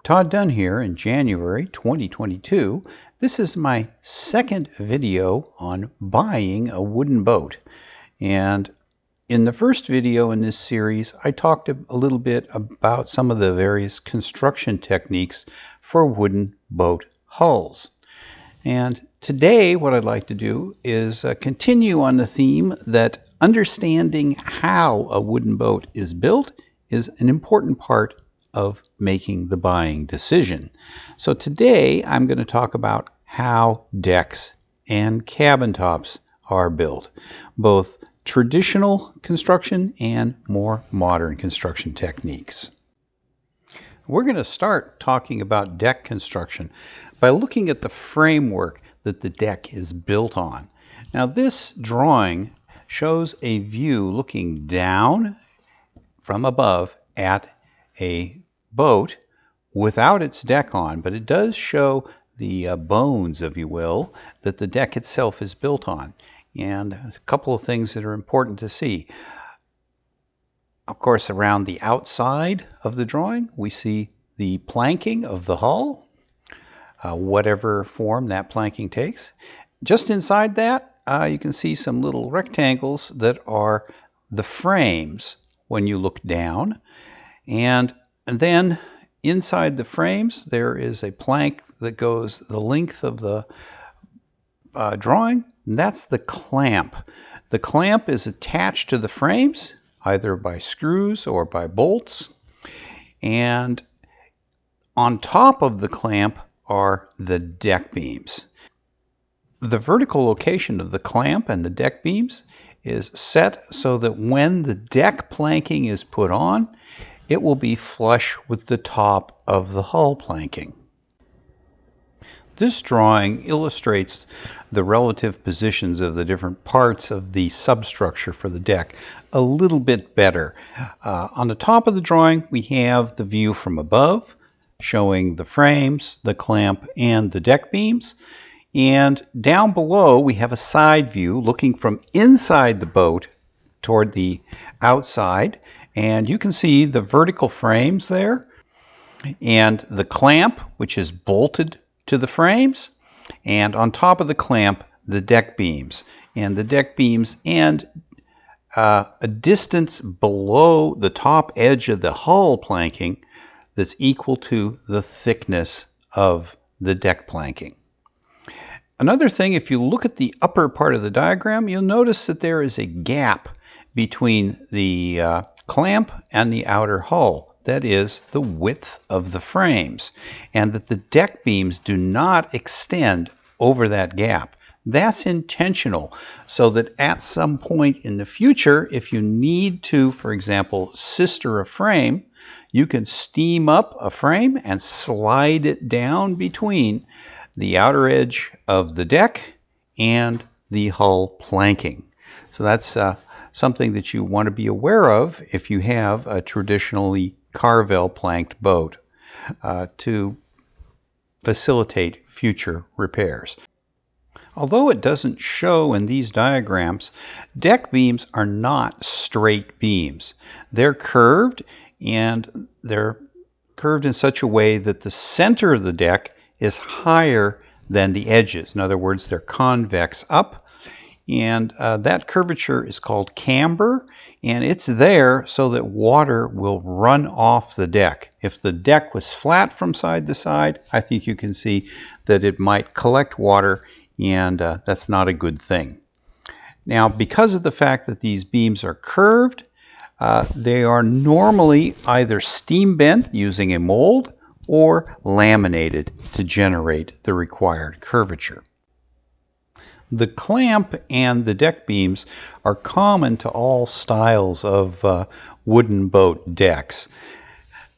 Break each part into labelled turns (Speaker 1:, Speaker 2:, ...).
Speaker 1: Todd Dunn here in January 2022. This is my second video on buying a wooden boat. And in the first video in this series, I talked a little bit about some of the various construction techniques for wooden boat hulls. And today what I'd like to do is continue on the theme that understanding how a wooden boat is built is an important part of making the buying decision. So today I'm going to talk about how decks and cabin tops are built, both traditional construction and more modern construction techniques. We're going to start talking about deck construction by looking at the framework that the deck is built on. Now this drawing shows a view looking down from above at a boat without its deck on, but it does show the bones, if you will, that the deck itself is built on. And a couple of things that are important to see. Of course, around the outside of the drawing, we see the planking of the hull, whatever form that planking takes. Just inside that, you can see some little rectangles that are the frames when you look down. And then inside the frames, there is a plank that goes the length of the drawing. And that's the clamp. The clamp is attached to the frames, either by screws or by bolts. And on top of the clamp are the deck beams. The vertical location of the clamp and the deck beams is set so that when the deck planking is put on, it will be flush with the top of the hull planking. This drawing illustrates the relative positions of the different parts of the substructure for the deck a little bit better. On the top of the drawing, we have the view from above, showing the frames, the clamp, and the deck beams. And down below, we have a side view looking from inside the boat toward the outside. And you can see the vertical frames there and the clamp, which is bolted to the frames, and on top of the clamp, the deck beams. And the deck beams and a distance below the top edge of the hull planking that's equal to the thickness of the deck planking. Another thing, if you look at the upper part of the diagram, you'll notice that there is a gap between the clamp and the outer hull. That is the width of the frames, and that the deck beams do not extend over that gap. That's intentional, so that at some point in the future, if you need to, for example, sister a frame, you can steam up a frame and slide it down between the outer edge of the deck and the hull planking. So that's something that you want to be aware of if you have a traditionally Carvel planked boat to facilitate future repairs. Although it doesn't show in these diagrams, deck beams are not straight beams. They're curved, and they're curved in such a way that the center of the deck is higher than the edges. In other words, they're convex up. And that curvature is called camber, and it's there so that water will run off the deck. If the deck was flat from side to side, I think you can see that it might collect water, and that's not a good thing. Now, because of the fact that these beams are curved, they are normally either steam bent using a mold or laminated to generate the required curvature. The clamp and the deck beams are common to all styles of wooden boat decks.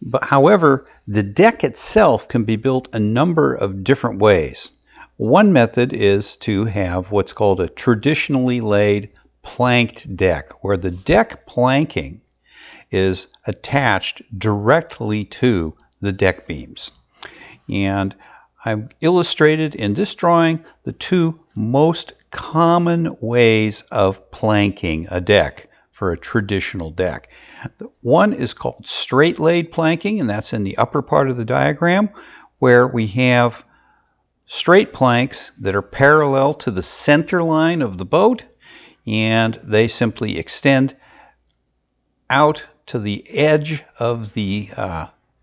Speaker 1: But however, the deck itself can be built a number of different ways. One method is to have what's called a traditionally laid planked deck, where the deck planking is attached directly to the deck beams. And I've illustrated in this drawing the two most common ways of planking a deck. for a traditional deck. One is called straight laid planking, and that's in the upper part of the diagram, where we have straight planks that are parallel to the center line of the boat, and they simply extend out to the edge of the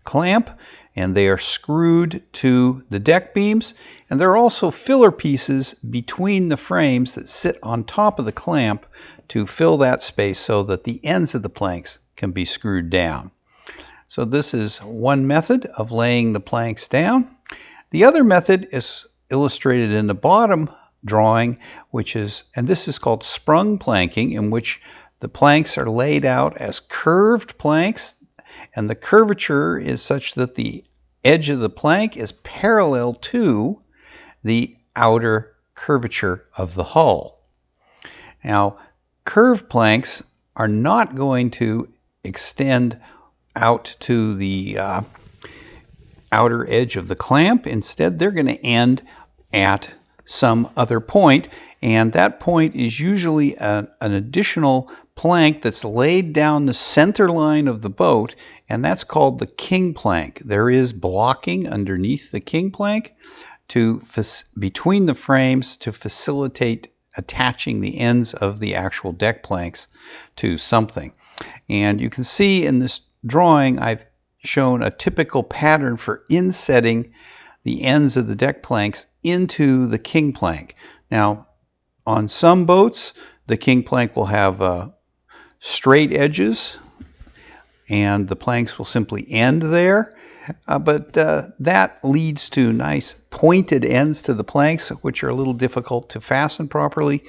Speaker 1: clamp, and they are screwed to the deck beams. And there are also filler pieces between the frames that sit on top of the clamp to fill that space so that the ends of the planks can be screwed down. So this is one method of laying the planks down. The other method is illustrated in the bottom drawing, and this is called sprung planking, in which the planks are laid out as curved planks, and the curvature is such that the edge of the plank is parallel to the outer curvature of the hull. Now, curved planks are not going to extend out to the outer edge of the clamp. Instead, they're going to end at some other point, and that point is usually an additional plank that's laid down the center line of the boat, and that's called the king plank. There is blocking underneath the king plank between the frames to facilitate attaching the ends of the actual deck planks to something. And you can see in this drawing I've shown a typical pattern for insetting the ends of the deck planks into the king plank. Now, on some boats, the king plank will have straight edges, and the planks will simply end there. But that leads to nice pointed ends to the planks, which are a little difficult to fasten properly.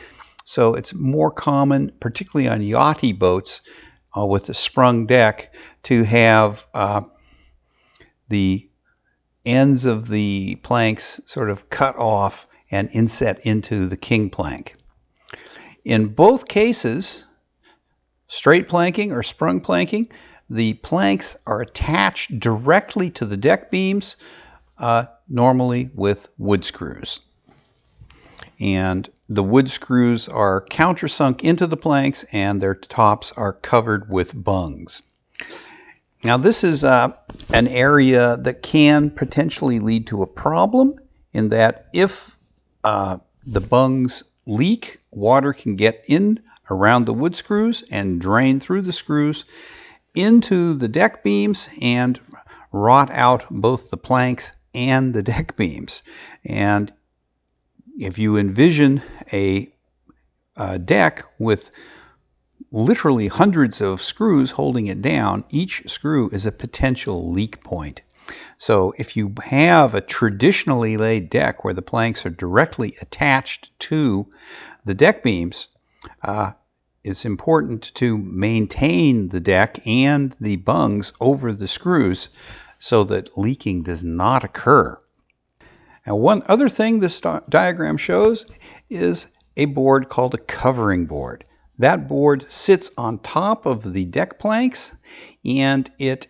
Speaker 1: So it's more common, particularly on yachty boats with a sprung deck, to have the ends of the planks sort of cut off and inset into the king plank. In both cases, straight planking or sprung planking, the planks are attached directly to the deck beams, normally with wood screws. And the wood screws are countersunk into the planks, and their tops are covered with bungs. Now, this is an area that can potentially lead to a problem, in that if the bungs leak, water can get in around the wood screws and drain through the screws into the deck beams and rot out both the planks and the deck beams. And if you envision a deck with literally hundreds of screws holding it down, each screw is a potential leak point. So if you have a traditionally laid deck where the planks are directly attached to the deck beams, it's important to maintain the deck and the bungs over the screws so that leaking does not occur. Now, one other thing this diagram shows is a board called a covering board. That board sits on top of the deck planks, and it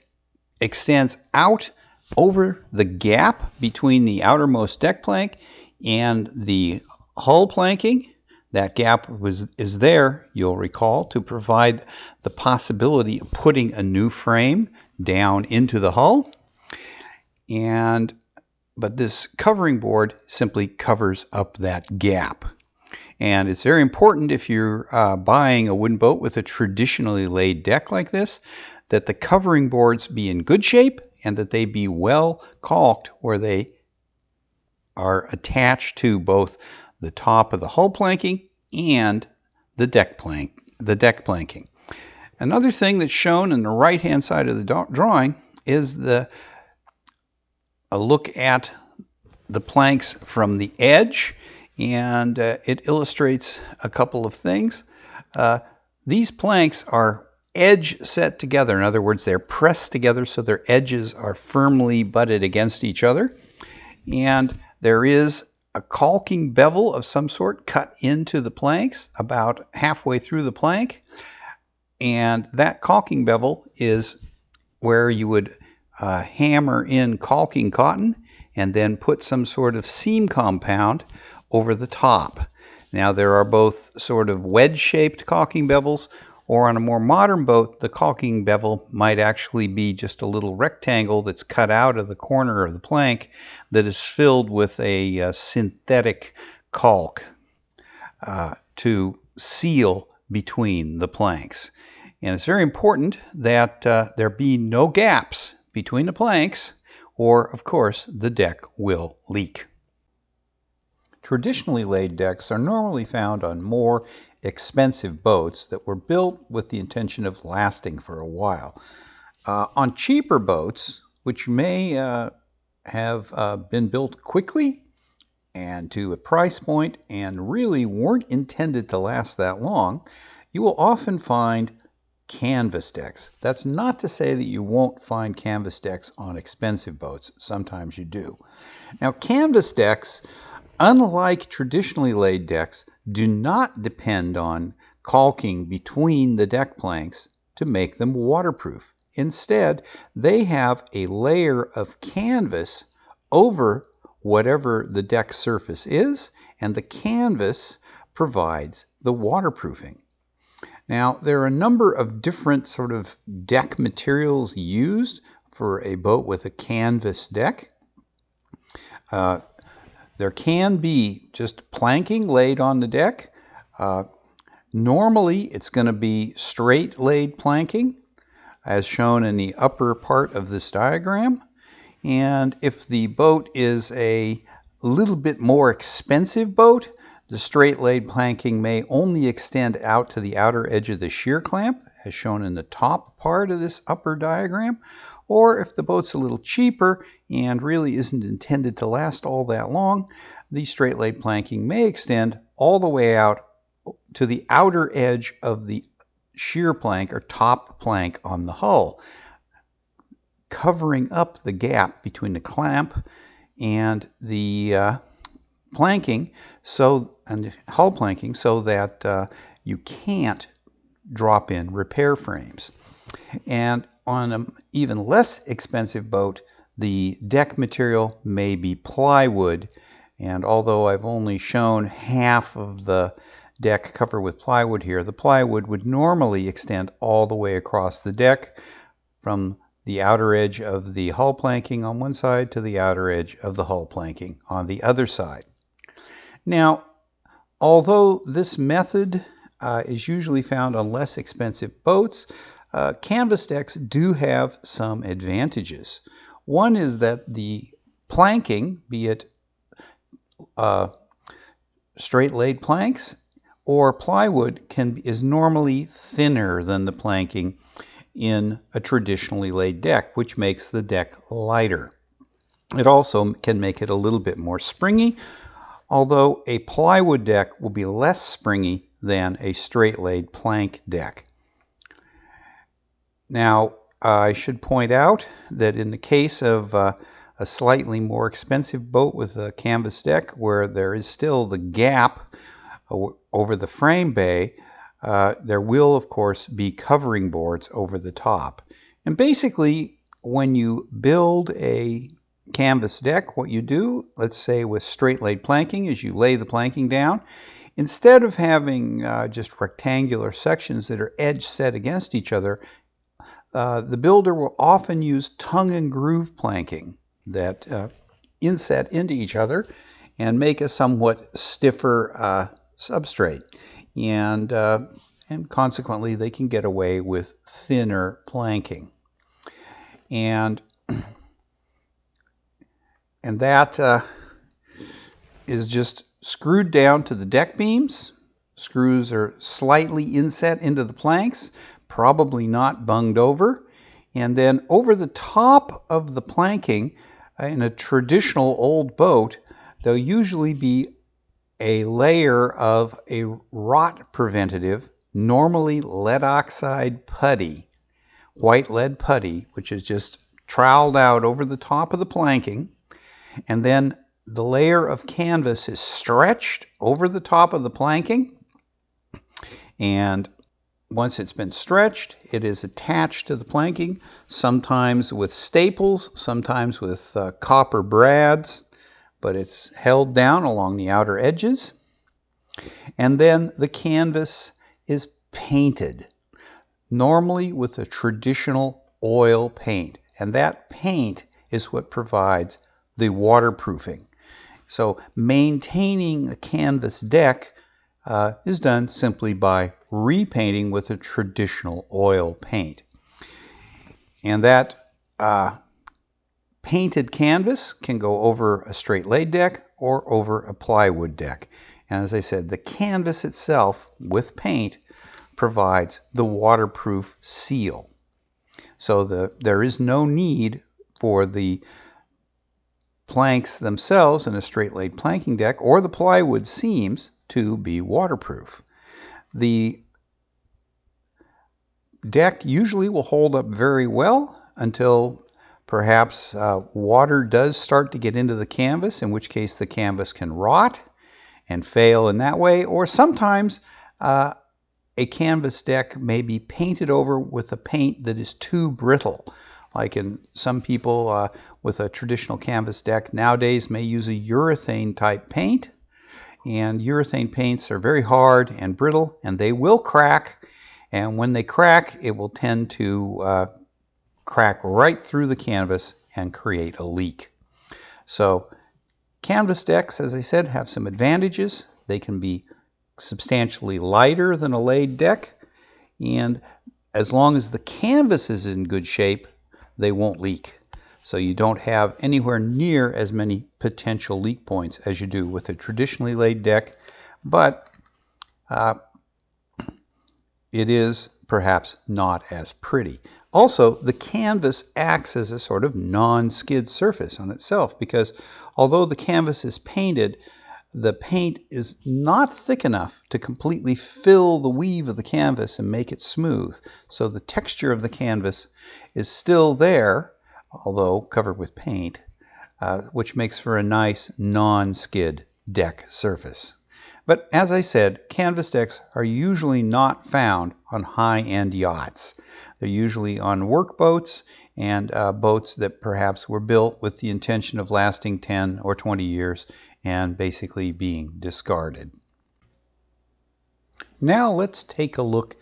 Speaker 1: extends out over the gap between the outermost deck plank and the hull planking. That gap is there, you'll recall, to provide the possibility of putting a new frame down into the hull. But this covering board simply covers up that gap. And it's very important, if you're buying a wooden boat with a traditionally laid deck like this, that the covering boards be in good shape and that they be well caulked, where they are attached to both the top of the hull planking and the deck planking. Another thing that's shown in the right-hand side of the drawing is a look at the planks from the edge, and it illustrates a couple of things. These planks are edge set together. In other words, they're pressed together so their edges are firmly butted against each other. And there is a caulking bevel of some sort cut into the planks about halfway through the plank. And that caulking bevel is where you would hammer in caulking cotton and then put some sort of seam compound over the top. Now, there are both sort of wedge-shaped caulking bevels Or on a more modern boat, the caulking bevel might actually be just a little rectangle that's cut out of the corner of the plank that is filled with a synthetic caulk to seal between the planks. And it's very important that there be no gaps between the planks, or of course the deck will leak. Traditionally laid decks are normally found on more expensive boats that were built with the intention of lasting for a while. On cheaper boats, which may have been built quickly and to a price point and really weren't intended to last that long, you will often find canvas decks. That's not to say that you won't find canvas decks on expensive boats. Sometimes you do. Now, canvas decks, unlike traditionally laid decks, do not depend on caulking between the deck planks to make them waterproof. Instead, they have a layer of canvas over whatever the deck surface is, and the canvas provides the waterproofing. Now, there are a number of different sort of deck materials used for a boat with a canvas deck. There can be just planking laid on the deck. Normally, it's going to be straight laid planking, as shown in the upper part of this diagram. And if the boat is a little bit more expensive boat, the straight laid planking may only extend out to the outer edge of the shear clamp, as shown in the top part of this upper diagram. Or if the boat's a little cheaper and really isn't intended to last all that long, the straight laid planking may extend all the way out to the outer edge of the shear plank or top plank on the hull, covering up the gap between the clamp and the planking, and hull planking, so that you can't drop in repair frames. And on an even less expensive boat, the deck material may be plywood. And although I've only shown half of the deck covered with plywood here, the plywood would normally extend all the way across the deck from the outer edge of the hull planking on one side to the outer edge of the hull planking on the other side. Now, although this method is usually found on less expensive boats, canvas decks do have some advantages. One is that the planking, be it straight laid planks or plywood, is normally thinner than the planking in a traditionally laid deck, which makes the deck lighter. It also can make it a little bit more springy, although a plywood deck will be less springy than a straight laid plank deck. Now, I should point out that in the case of a slightly more expensive boat with a canvas deck, where there is still the gap over the frame bay, there will, of course, be covering boards over the top. And basically, when you build a canvas deck, what you do, let's say with straight laid planking, is you lay the planking down. Instead of having just rectangular sections that are edge set against each other, the builder will often use tongue and groove planking that inset into each other and make a somewhat stiffer substrate. And consequently, they can get away with thinner planking. And that is just screwed down to the deck beams. Screws are slightly inset into the planks, probably not bunged over. And then over the top of the planking, in a traditional old boat, there'll usually be a layer of a rot preventative, normally lead oxide putty, white lead putty, which is just troweled out over the top of the planking. And then the layer of canvas is stretched over the top of the planking. And once it's been stretched, it is attached to the planking, sometimes with staples, sometimes with copper brads, but it's held down along the outer edges. And then the canvas is painted. normally with a traditional oil paint, and that paint is what provides the waterproofing. So maintaining a canvas deck is done simply by repainting with a traditional oil paint. And that painted canvas can go over a straight laid deck or over a plywood deck. And as I said, the canvas itself with paint provides the waterproof seal. So there is no need for the planks themselves in a straight laid planking deck or the plywood seams to be waterproof. The deck usually will hold up very well until perhaps water does start to get into the canvas, in which case the canvas can rot and fail in that way, or sometimes a canvas deck may be painted over with a paint that is too brittle. Like in some people with a traditional canvas deck nowadays may use a urethane type paint, and urethane paints are very hard and brittle, and they will crack, and when they crack it will tend to crack right through the canvas and create a leak. So canvas decks, as I said, have some advantages. They can be substantially lighter than a laid deck, and as long as the canvas is in good shape, they won't leak. So you don't have anywhere near as many potential leak points as you do with a traditionally laid deck, but it is perhaps not as pretty. Also, the canvas acts as a sort of non-skid surface on itself, because although the canvas is painted, the paint is not thick enough to completely fill the weave of the canvas and make it smooth. So the texture of the canvas is still there, although covered with paint, which makes for a nice non-skid deck surface. But as I said, canvas decks are usually not found on high-end yachts. They're usually on workboats and boats that perhaps were built with the intention of lasting 10 or 20 years and basically being discarded. Now let's take a look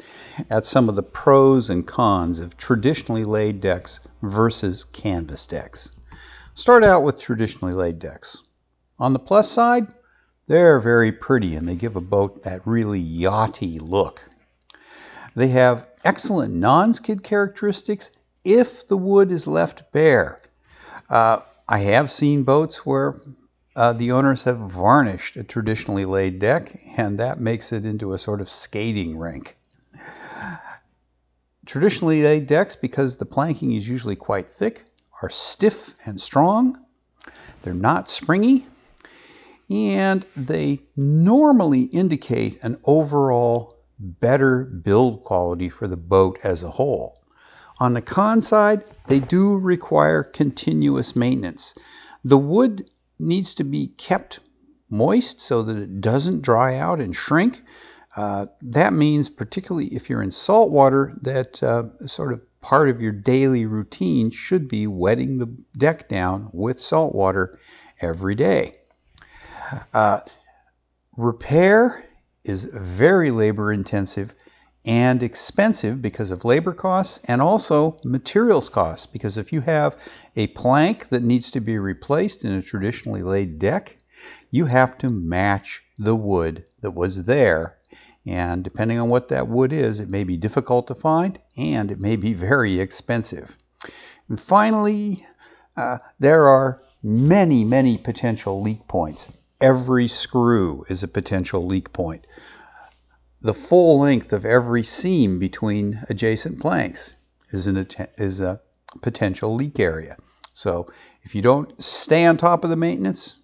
Speaker 1: at some of the pros and cons of traditionally laid decks versus canvas decks. Start out with traditionally laid decks. On the plus side, they're very pretty and they give a boat that really yachty look. They have excellent non-skid characteristics if the wood is left bare. I have seen boats where the owners have varnished a traditionally laid deck, and that makes it into a sort of skating rink. Traditionally laid decks, because the planking is usually quite thick, are stiff and strong. They're not springy, and they normally indicate an overall better build quality for the boat as a whole. On the con side, they do require continuous maintenance. The wood needs to be kept moist so that it doesn't dry out and shrink. That means, particularly if you're in salt water, that sort of part of your daily routine should be wetting the deck down with salt water every day. Repair is very labor intensive and expensive because of labor costs and also materials costs, because if you have a plank that needs to be replaced in a traditionally laid deck, you have to match the wood that was there, and depending on what that wood is, it may be difficult to find and it may be very expensive. And finally, there are many potential leak points. Every screw is a potential leak point. The full length of every seam between adjacent planks is a potential leak area. So if you don't stay on top of the maintenance,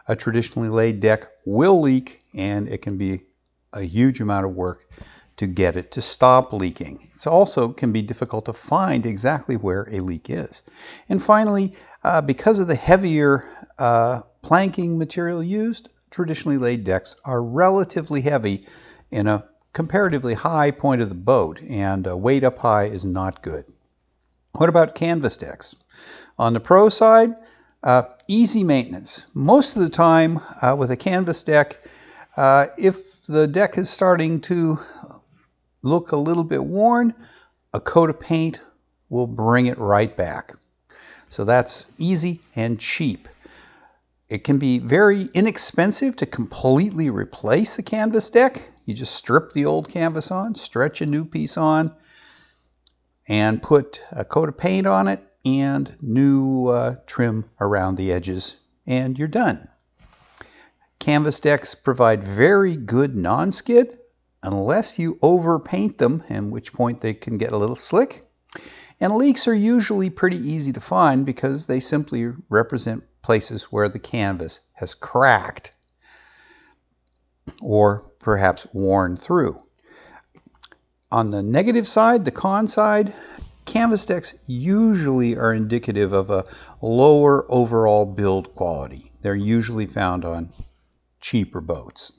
Speaker 1: a traditionally laid deck will leak, and it can be a huge amount of work to get it to stop leaking. It also can be difficult to find exactly where a leak is. And finally, because of the heavier planking material used, traditionally laid decks are relatively heavy in a comparatively high point of the boat, and weight up high is not good. What about canvas decks? On the pro side, easy maintenance. Most of the time with a canvas deck, if the deck is starting to look a little bit worn, a coat of paint will bring it right back. So that's easy and cheap. It can be very inexpensive to completely replace a canvas deck. You just strip the old canvas on, stretch a new piece on, and put a coat of paint on it and new trim around the edges, and you're done. Canvas decks provide very good non-skid unless you overpaint them, at which point they can get a little slick. And leaks are usually pretty easy to find because they simply represent places where the canvas has cracked or perhaps worn through. On the negative side, the con side, canvas decks usually are indicative of a lower overall build quality. They're usually found on cheaper boats.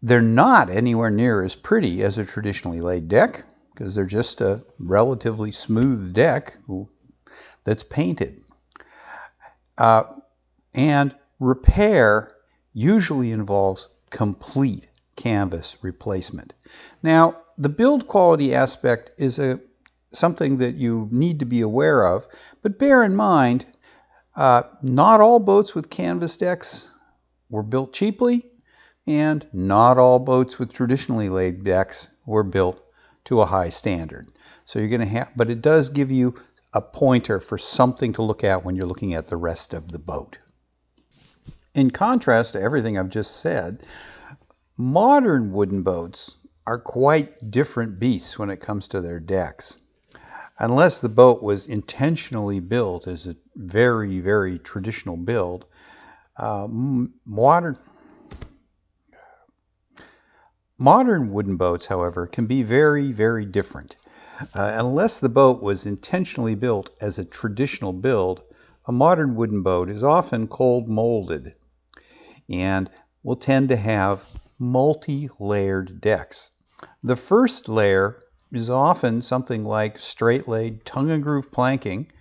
Speaker 1: They're not anywhere near as pretty as a traditionally laid deck because they're just a relatively smooth deck that's painted. And repair usually involves complete canvas replacement. Now, the build quality aspect is something that you need to be aware of, but bear in mind, not all boats with canvas decks were built cheaply, and not all boats with traditionally laid decks were built to a high standard. So you're going to have, but it does give you a pointer for something to look at when you're looking at the rest of the boat. In contrast to everything I've just said, modern wooden boats are quite different beasts when it comes to their decks. Unless the boat was intentionally built as a very, very traditional build, modern wooden boats, however, can be very, very different. Unless the boat was intentionally built as a traditional build, a modern wooden boat is often cold molded and will tend to have multi-layered decks. The first layer is often something like straight-laid tongue-and-groove planking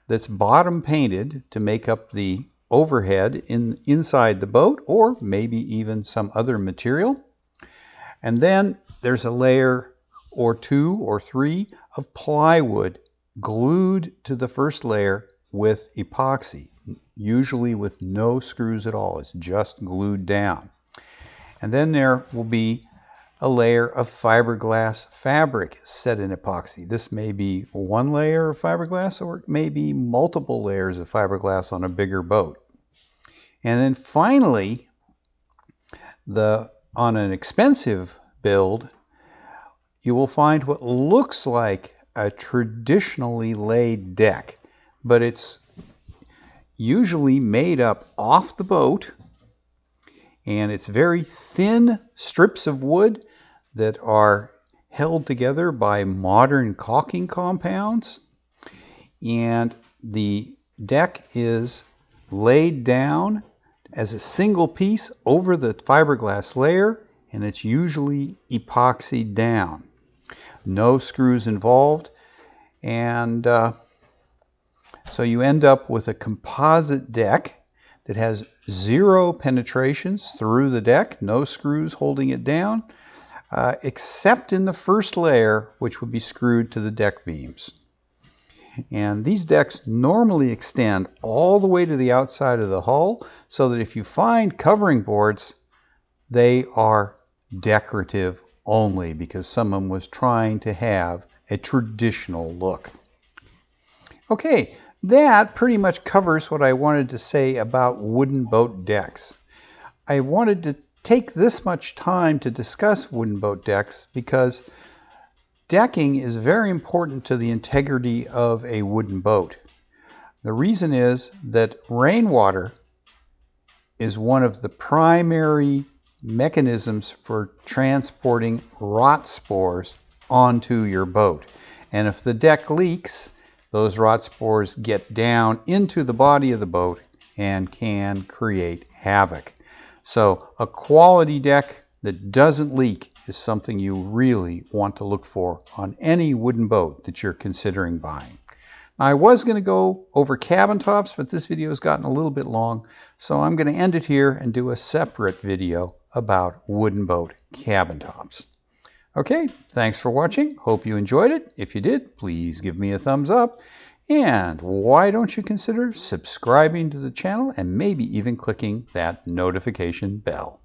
Speaker 1: that's bottom painted to make up the overhead inside the boat, or maybe even some other material. And then there's a layer or two or three of plywood glued to the first layer with epoxy, usually with no screws at all. It's just glued down. And then there will be a layer of fiberglass fabric set in epoxy. This may be one layer of fiberglass, or it may be multiple layers of fiberglass on a bigger boat. And then finally, on an expensive build, you will find what looks like a traditionally laid deck, but it's usually made up off the boat, and it's very thin strips of wood that are held together by modern caulking compounds, and the deck is laid down as a single piece over the fiberglass layer, and it's usually epoxied down. No screws involved, and so you end up with a composite deck that has zero penetrations through the deck, no screws holding it down, except in the first layer, which would be screwed to the deck beams. And these decks normally extend all the way to the outside of the hull, so that if you find covering boards, they are decorative only, because someone was trying to have a traditional look. Okay, that pretty much covers what I wanted to say about wooden boat decks. I wanted to take this much time to discuss wooden boat decks because decking is very important to the integrity of a wooden boat. The reason is that rainwater is one of the primary mechanisms for transporting rot spores onto your boat. And if the deck leaks, those rot spores get down into the body of the boat and can create havoc. So a quality deck that doesn't leak is something you really want to look for on any wooden boat that you're considering buying. I was going to go over cabin tops, but this video has gotten a little bit long, so I'm going to end it here and do a separate video about wooden boat cabin tops. Okay, thanks for watching. Hope you enjoyed it. If you did, please give me a thumbs up. And why don't you consider subscribing to the channel and maybe even clicking that notification bell?